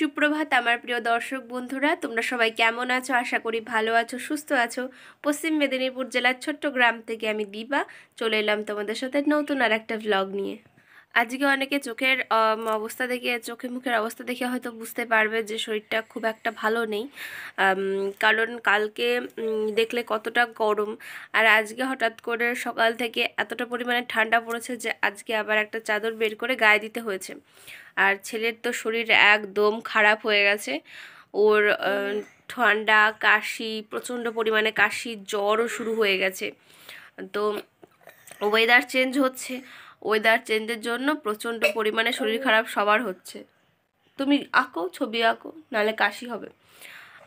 সুপ্রভাত আমার প্রিয় দর্শক বন্ধুরা, তোমরা সবাই কেমন আছো? আশা করি ভালো আছো, সুস্থ আছো। পশ্চিম মেদিনীপুর জেলার ছোট্ট গ্রাম থেকে আমি দিবা চলে এলাম তোমাদের সাথে নতুন আর একটা ভ্লগ নিয়ে। আজকে অনেকে চোখের অবস্থা দেখে, চোখে মুখের অবস্থা দেখে হয়তো বুঝতে পারবে যে শরীরটা খুব একটা ভালো নেই। কারণ কালকে দেখলে কতটা গরম, আর আজকে হঠাৎ করে সকাল থেকে এতটা পরিমাণে ঠান্ডা পড়েছে যে আজকে আবার একটা চাদর বের করে গায়ে দিতে হয়েছে। আর ছেলের তো শরীর একদম খারাপ হয়ে গেছে। ওর ঠান্ডা, কাশি, প্রচণ্ড পরিমাণে কাশি, জ্বরও শুরু হয়ে গেছে। তো ওয়েদার চেঞ্জ হচ্ছে, ওয়েদার চেঞ্জের জন্য প্রচণ্ড পরিমাণে শরীর খারাপ সবার হচ্ছে। তুমি আঁকো, ছবি আঁকো, নাহলে কাশি হবে।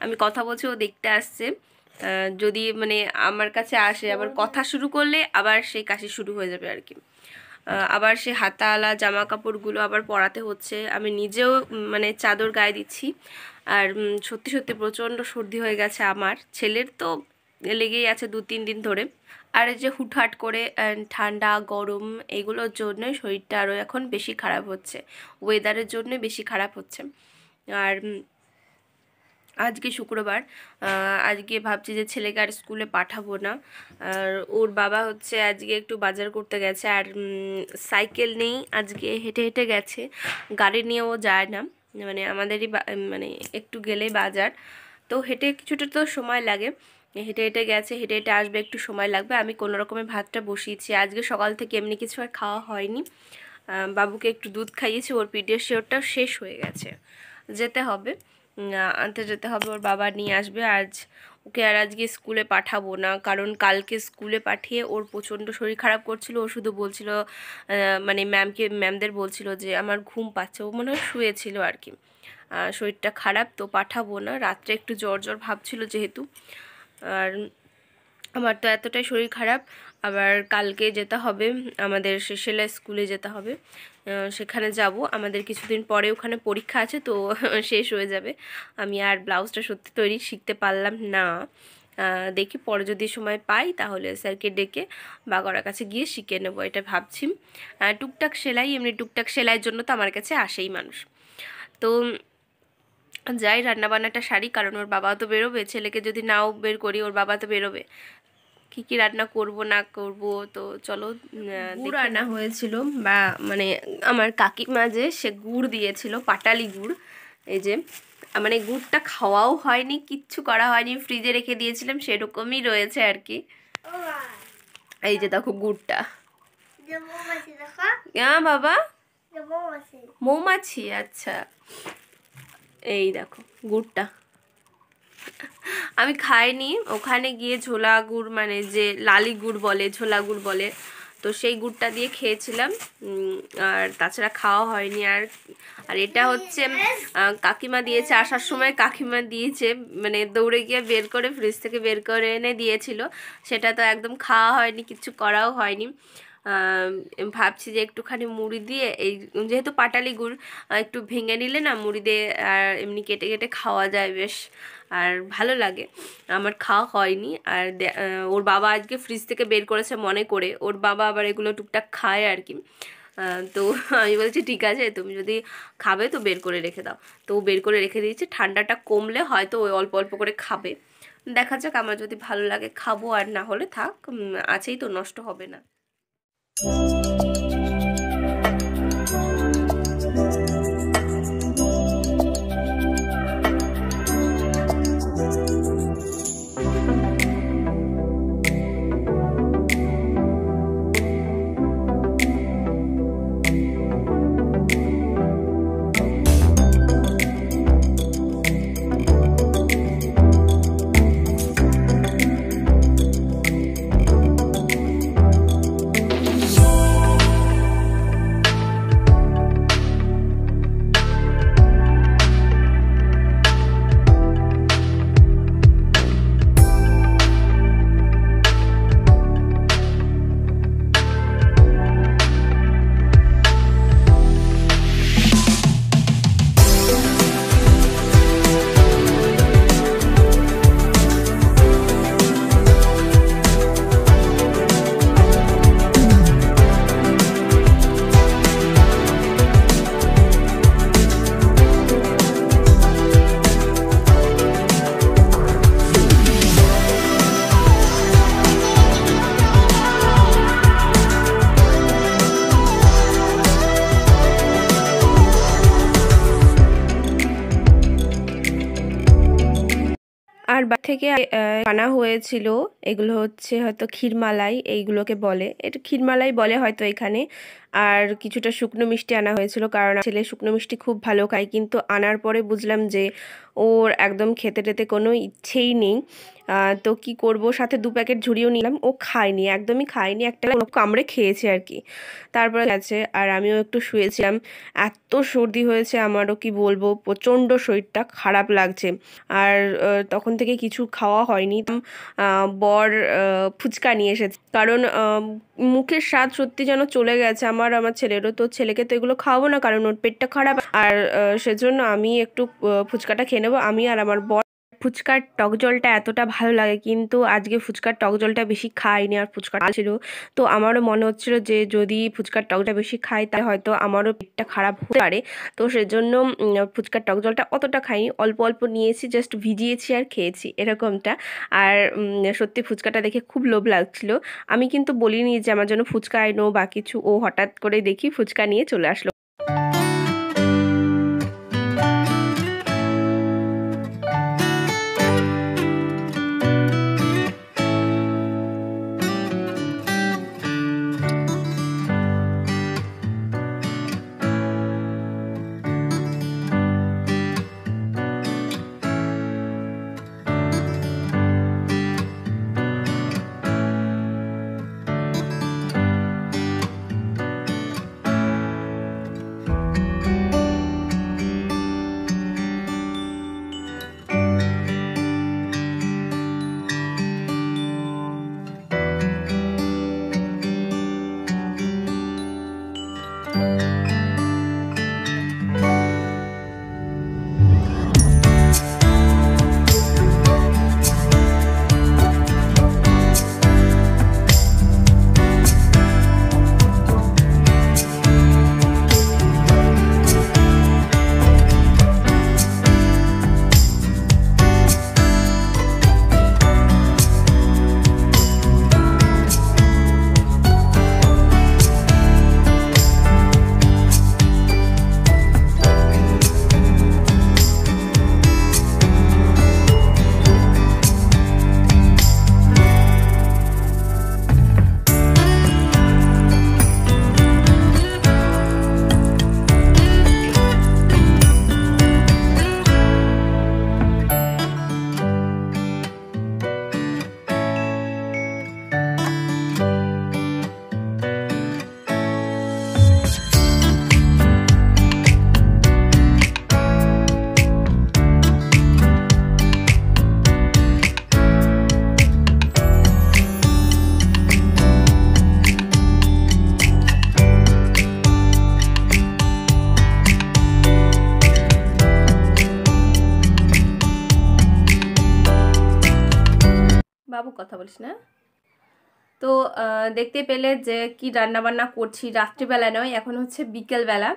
আমি কথা বলছি, ও দেখতে আসছে। যদি মানে আমার কাছে আসে আবার কথা শুরু করলে আবার সেই কাশি শুরু হয়ে যাবে আর কি। আবার সে হাতাওয়ালা জামা কাপড়গুলো আবার পরাতে হচ্ছে। আমি নিজেও মানে চাদর গায়ে দিচ্ছি। আর সত্যি সত্যি প্রচণ্ড সর্দি হয়ে গেছে আমার। ছেলের তো লেগেই আছে 2-3 দিন ধরে। আর এই যে হুটহাট করে ঠান্ডা গরম এগুলোর জন্য শরীরটা আরও এখন বেশি খারাপ হচ্ছে, ওয়েদারের জন্য বেশি খারাপ হচ্ছে। আর আজকে শুক্রবার, আজকে ভাবছি যে ছেলেকে আর স্কুলে পাঠাবো না। আর ওর বাবা হচ্ছে আজকে একটু বাজার করতে গেছে, আর সাইকেল নেই, আজকে হেঁটে হেঁটে গেছে। গাড়ি নিয়েও যায় না, মানে আমাদেরই মানে একটু গেলেই বাজার, তো হেঁটে কিছুটা তো সময় লাগে। হেঁটে হেঁটে গেছে, হেঁটে হেঁটে আসবে, একটু সময় লাগবে। আমি কোনো রকমের ভাতটা বসিয়েছি। আজকে সকাল থেকে এমনি কিছু আর খাওয়া হয়নি। বাবুকে একটু দুধ খাইয়েছি, ওর পিডিয়াশিওরটাও শেষ হয়ে গেছে। যেতে হবে, আনতে যেতে হবে, ওর বাবা নিয়ে আসবে। ওকে আর আজকে স্কুলে পাঠাবো না, কারণ কালকে স্কুলে পাঠিয়ে ওর প্রচণ্ড শরীর খারাপ করছিল। ও শুধু বলছিল, মানে ম্যামদের বলছিল যে আমার ঘুম পাচ্ছে, ও মনে হয় শুয়েছিল আর কি। শরীরটা খারাপ, তো পাঠাবো না। রাত্রে একটু জ্বর জ্বর ভাবছিল যেহেতু। আর আমার তো এতটাই শরীর খারাপ। আবার কালকে যেতে হবে, আমাদের সেলাই স্কুলে যেতে হবে, সেখানে যাব। আমাদের কিছুদিন পরে ওখানে পরীক্ষা আছে, তো শেষ হয়ে যাবে। আমি আর ব্লাউজটা সত্যি তৈরি শিখতে পারলাম না। দেখি পরে যদি সময় পাই তাহলে স্যারকে ডেকে বাগড়ার কাছে গিয়ে শিখে নেবো, এটা ভাবছি। টুকটাক সেলাই, এমনি টুকটাক সেলাইয়ের জন্য তো আমার কাছে আসেই মানুষ। তো যাই, রান্নাবান্নাটা সারি, কারণ ওর বাবা তো বেরোবে। ছেলেকে যদি নাও বের করি, ওর বাবা তো বেরোবে। কী কী রান্না করব না করব, তো চলো। গুড় আনা হয়েছিল, বা মানে আমার কাকিমা যে সে গুড় দিয়েছিল, পাটালি গুড়। এই যে মানে গুড়টা খাওয়াও হয়নি, কিচ্ছু করা হয়নি, ফ্রিজে রেখে দিয়েছিলাম, সেরকমই রয়েছে আর কি। এই যে দেখো গুড়টা। হ্যাঁ বাবা, মৌমাছি, আচ্ছা। এই দেখো গুড়টা, আমি খাইনি। ওখানে গিয়ে ঝোলা গুড়, মানে যে লালি গুড় বলে, ঝোলা গুড় বলে, তো সেই গুড়টা দিয়ে খেয়েছিলাম। আর তাছাড়া খাওয়া হয়নি। আর এটা হচ্ছে কাকিমা দিয়েছে, আসার সময় কাকিমা দিয়েছে, মানে দৌড়ে গিয়ে বের করে ফ্রিজ থেকে বের করে এনে দিয়েছিল। সেটা তো একদম খাওয়া হয়নি, কিছু করাও হয়নি। ভাবছি যে একটুখানি মুড়ি দিয়ে, এই যেহেতু পাটালি গুড়, একটু ভেঙে নিলে না মুড়ি দিয়ে আর এমনি কেটে কেটে খাওয়া যায় বেশ, আর ভালো লাগে। আমার খাওয়া হয়নি। আর ওর বাবা আজকে ফ্রিজ থেকে বের করেছে মনে করে, ওর বাবা আবার এগুলো টুকটাক খায় আর কি। তো আমি বলছি ঠিক আছে, তুমি যদি খাবে তো বের করে রেখে দাও। তো ও বের করে রেখে দিয়েছে, ঠান্ডাটা কমলে হয়তো ওই অল্প অল্প করে খাবে। দেখা যাক, আমার যদি ভালো লাগে খাবো, আর না হলে থাক, আছেই তো, নষ্ট হবে না। থেকে আনা হয়েছিল। এগুলো হচ্ছে হয়তো ক্ষীরমালাই এইগুলোকে বলে, এটা ক্ষীরমালাই বলে হয়তো এখানে। আর কিছুটা শুকনো মিষ্টি আনা হয়েছিল, কারণ ছেলে শুকনো মিষ্টি খুব ভালো খায়, কিন্তু আনার পরে বুঝলাম যে ওর একদম খেতে টেতে কোনো ইচ্ছেই নেই। তো কি করব, সাথে 2 প্যাকেট ঝুড়িও নিলাম, ও খায়নি, একদমই খায়নি, একটা কামড়ে খেয়েছে আর কি। তারপরে আছে, আর আমিও একটু শুয়েছিলাম। এত সর্দি হয়েছে আমারও, কি বলবো, প্রচণ্ড শরীরটা খারাপ লাগছে। আর তখন থেকে কিছু খাওয়া হয়নি। বর ফুচকা নিয়ে এসেছে, কারণ মুখের স্বাদ সত্যি যেন চলে গেছে আমার ছেলেরও। তো ছেলেকে তো এগুলো খাওয়াবো না, কারণ ওর পেটটা খারাপ। আর সেজন্য আমি একটু ফুচকাটা খেয়ে নেবো, আমি আর আমার বর। ফুচকার টক জলটা এতটা ভালো লাগে, কিন্তু আজকে ফুচকার টক জলটা বেশি খাইনি, আর ফুচকা ছিল। তো আমারও মনে হচ্ছিল যে যদি ফুচকার টকটা বেশি খাই তাহলে হয়তো আমারও পেটটা খারাপ হতে পারে। তো সেজন্য ফুচকার টক জলটা অতটা খাইনি, অল্প অল্প নিয়েছি, জাস্ট ভিজিয়েছি আর খেয়েছি এরকমটা। আর সত্যি ফুচকাটা দেখে খুব লোভ লাগছিল। আমি কিন্তু বলিনি যে আমার জন্য ফুচকা এনো বা কিছু, ও হঠাৎ করে দেখি ফুচকা নিয়ে চলে আসলো। বাবু কথা বলিস না। তো দেখতে পেলে যে কি রান্না বান্না করছি, রাত্রিবেলা নয়, এখন হচ্ছে বিকেলবেলা।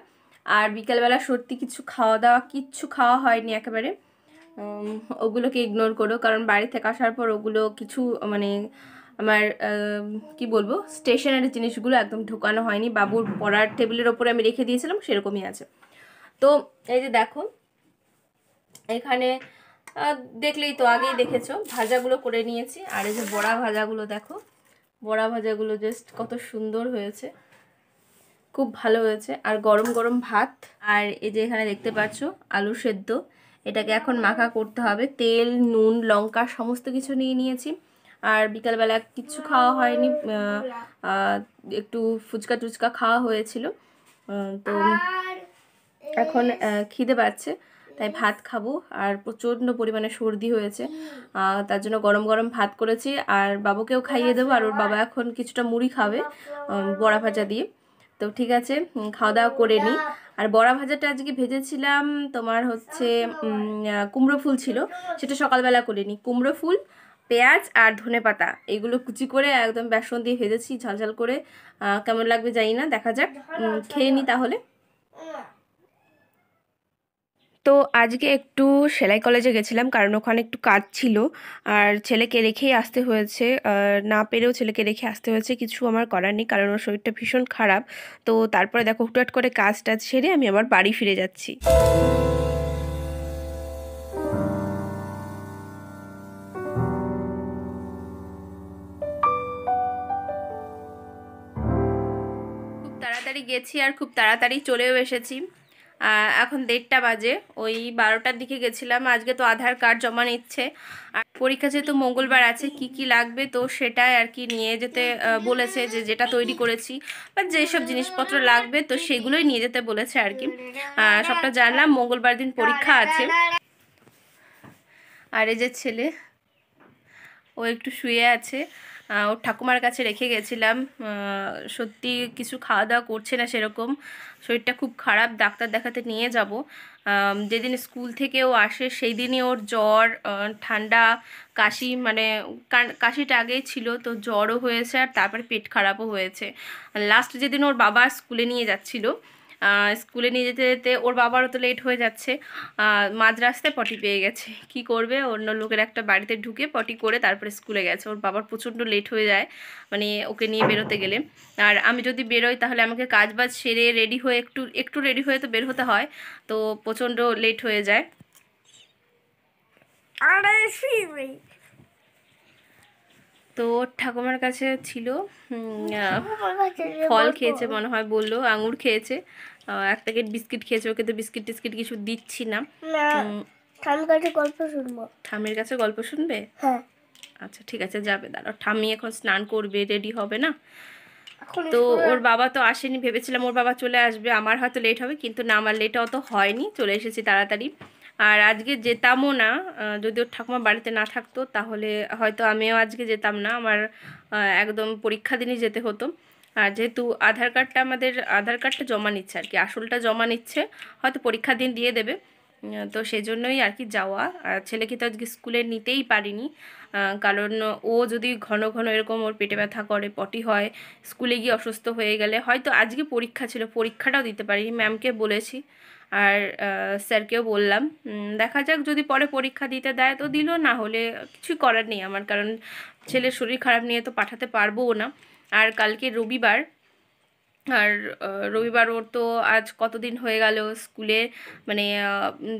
আর বিকেলবেলা সত্যি কিছু খাওয়া দাওয়া কিচ্ছু খাওয়া হয়নি একেবারে। ওগুলোকে ইগনোর করো, কারণ বাড়ি থেকে আসার পর ওগুলো কিছু মানে আমার কি বলবো, স্টেশনারি জিনিসগুলো একদম ঢোকানো হয়নি। বাবুর পড়ার টেবিলের ওপরে আমি রেখে দিয়েছিলাম, সেরকমই আছে। তো এই যে দেখো, এখানে দেখলেই তো, আগেই দেখেছো, ভাজাগুলো করে নিয়েছি। আর এই যে বড়া ভাজাগুলো দেখো, বড়া ভাজাগুলো জাস্ট কত সুন্দর হয়েছে, খুব ভালো হয়েছে। আর গরম গরম ভাত, আর এই যে এখানে দেখতে পাচ্ছ আলু সেদ্ধ, এটাকে এখন মাখা করতে হবে। তেল, নুন, লঙ্কা সমস্ত কিছু নিয়ে নিয়েছি। আর বিকালবেলা কিছু খাওয়া হয়নি, একটু ফুচকা টুচকা খাওয়া হয়েছিল। তো এখন খিদে পাচ্ছে, তাই ভাত খাবো। আর প্রচণ্ড পরিমাণে সর্দি হয়েছে, তার জন্য গরম গরম ভাত করেছি, আর বাবুকেও খাইয়ে দেবো। আর ওর বাবা এখন কিছুটা মুড়ি খাবে বড়া ভাজা দিয়ে। তো ঠিক আছে, খাওয়া দাওয়া করে নিই। আর বড়া ভাজাটা আজকে ভেজেছিলাম তোমার হচ্ছে কুমড়ো ফুল ছিল, সেটা সকালবেলা করে নিই। কুমড়ো ফুল, পেঁয়াজ আর ধনেপাতা এগুলো কুচি করে একদম বেসন দিয়ে ভেজেছি ঝালঝাল করে। কেমন লাগবে জানি না, দেখা যাক। খেয়ে নিই তাহলে। তো আজকে একটু সেলাই কলেজে গেছিলাম, কারণ ওখানে একটু কাজ ছিল, আর ছেলেকে রেখেই আসতে হয়েছে। না পেরেও ছেলেকে রেখে আসতে হয়েছে, কিছু আমার করার নেই, কারণ ওর শরীরটা ভীষণ খারাপ। তো তারপরে দেখো হুটহাট করে কাজ টাজ সেরে আমি আবার বাড়ি ফিরে যাচ্ছি। তাড়াতাড়ি গেছি আর খুব তাড়াতাড়ি চলেও এসেছি। এখন 1:30 বাজে, ওই 12টার দিকে গেছিলাম। আজকে তো আধার কার্ড জমা নিচ্ছে, আর পরীক্ষা যেহেতু মঙ্গলবার আছে, কি কি লাগবে তো সেটাই আর কি নিয়ে যেতে বলেছে, যে যেটা তৈরি করেছি বা যেসব জিনিসপত্র লাগবে তো সেগুলোই নিয়ে যেতে বলেছে আর কি। সবটা জানলাম, মঙ্গলবার দিন পরীক্ষা আছে। আর এই যে ছেলে, ও একটু শুয়ে আছে, ওর ঠাকুমার কাছে রেখে গেছিলাম। সত্যি কিছু খাওয়া দাওয়া করছে না সেরকম, শরীরটা খুব খারাপ, ডাক্তার দেখাতে নিয়ে যাব। যেদিন স্কুল থেকে ও আসে সেই দিনই ওর জ্বর, ঠান্ডা, কাশি, মানে কাশিটা আগেই ছিল, তো জ্বরও হয়েছে আর তারপরে পেট খারাপও হয়েছে। লাস্ট যেদিন ওর বাবা স্কুলে নিয়ে যাচ্ছিল, স্কুলে নিয়ে যেতে যেতে ওর বাবারও তো লেট হয়ে যাচ্ছে, মাঝ রাস্তায় পটি পেয়ে গেছে। কি করবে, অন্য লোকের একটা বাড়িতে ঢুকে পটি করে তারপরে স্কুলে গেছে। ওর বাবার প্রচণ্ড লেট হয়ে যায়, মানে ওকে নিয়ে বেরোতে গেলে। আর আমি যদি বেরোই তাহলে আমাকে কাজ বাজ সেরে রেডি হয়ে একটু রেডি হয়ে তো বের হতে হয়, তো প্রচণ্ড লেট হয়ে যায়। তো ঠাকুমার কাছে ছিল, ফল খেয়েছে মনে হয়, বললো আঙুর খেয়েছে, 1 প্যাকেট বিস্কিট খেয়েছে। ওকে তো বিস্কিট টিস্কিট কিছু দিচ্ছি না। ঠাম্মির কাছে গল্প শুনবো। ঠাম্মির কাছে গল্প শুনবে? হ্যাঁ। আচ্ছা ঠিক আছে, যাবে, দাঁড়াও। ঠাম্মি এখন স্নান করবে, রেডি হবে না। তো ওর বাবা তো আসেনি, ভেবেছিলাম ওর বাবা চলে আসবে, আমার হয়তো লেট হবে, কিন্তু না, আমার লেট অত হয়নি, চলে এসেছি তাড়াতাড়ি। আর আজকে যেতামও না, যদি ওর ঠাকুমা বাড়িতে না থাকতো তাহলে হয়তো আমিও আজকে যেতাম না, আমার একদম পরীক্ষা দিনই যেতে হতো। আর যেহেতু আধার কার্ডটা জমা নিচ্ছে আর কি, আসলটা জমা নিচ্ছে, হয়তো পরীক্ষা দিন দিয়ে দেবে, তো সেই জন্যই আর কি যাওয়া। আর ছেলেকে তো আজকে স্কুলে নিতেই পারিনি, কারণ ও যদি ঘন ঘন এরকম ওর পেটে ব্যথা করে, পটি হয়, স্কুলে গিয়ে অসুস্থ হয়ে গেলে, হয়তো আজকে পরীক্ষা ছিল, পরীক্ষাটাও দিতে পারিনি। ম্যামকে বলেছি আর স্যারকেও বললাম, দেখা যাক, যদি পরে পরীক্ষা দিতে দেয় তো দিল, না হলে কিছুই করার নেই আমার, কারণ ছেলের শরীর খারাপ নিয়ে তো পাঠাতে পারবোও না। আর কালকে রবিবার, আর রবিবার ওর তো আজ কতদিন হয়ে গেল স্কুলে, মানে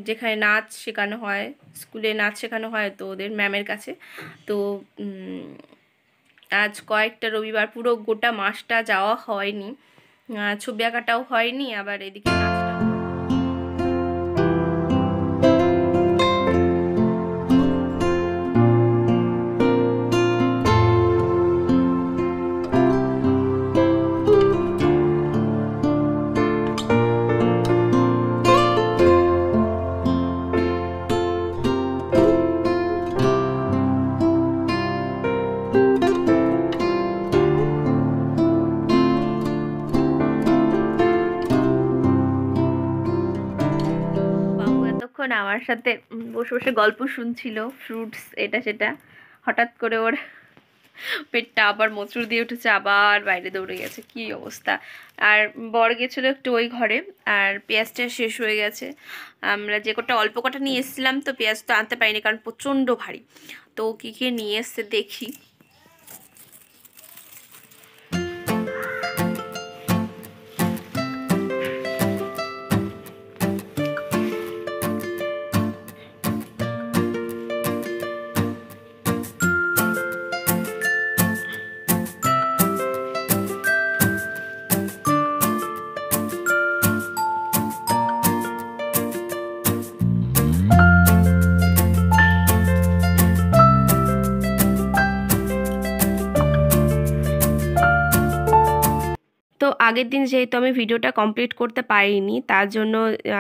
যেখানে নাচ শেখানো হয়, স্কুলে নাচ শেখানো হয় তো ওদের ম্যামের কাছে, তো আজ কয়েকটা রবিবার, পুরো গোটা মাসটা যাওয়া হয়নি, ছবি আঁকাটাও হয়নি, আবার এদিকে নাচটা। আমার সাথে বসে বসে গল্প শুনছিল, ফ্রুটস এটা সেটা, হঠাৎ করে ওর পেটটা আবার মোচড় দিয়ে উঠেছে, আবার বাইরে দৌড়ে গেছে, কি অবস্থা। আর বর গেছিল একটু ওই ঘরে, আর পেঁয়াজটা শেষ হয়ে গেছে। আমরা যে কটা অল্প কটা নিয়ে এসেছিলাম, তো পেঁয়াজ তো আনতে পারিনি কারণ প্রচণ্ড ভারী, তো কী কী নিয়ে এসছে দেখি। তো আগের দিন যেহেতু আমি ভিডিওটা কমপ্লিট করতে পারিনি, তার জন্য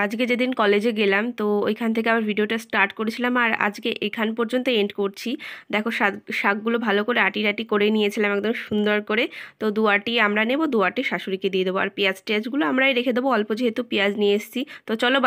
আজকে যেদিন কলেজে গেলাম তো ওইখান থেকে আবার ভিডিওটা স্টার্ট করেছিলাম, আর আজকে এখান পর্যন্ত এন্ড করছি। দেখো শাকগুলো ভালো করে আটি করে নিয়েছিলাম একদম সুন্দর করে, তো 2 আটি আমরা নেব, 2 আটি শাশুড়িকে দিয়ে দেবো, আর পেঁয়াজগুলো আমরাই রেখে দেবো অল্প, যেহেতু পেঁয়াজ নিয়ে এসেছি। তো চলো।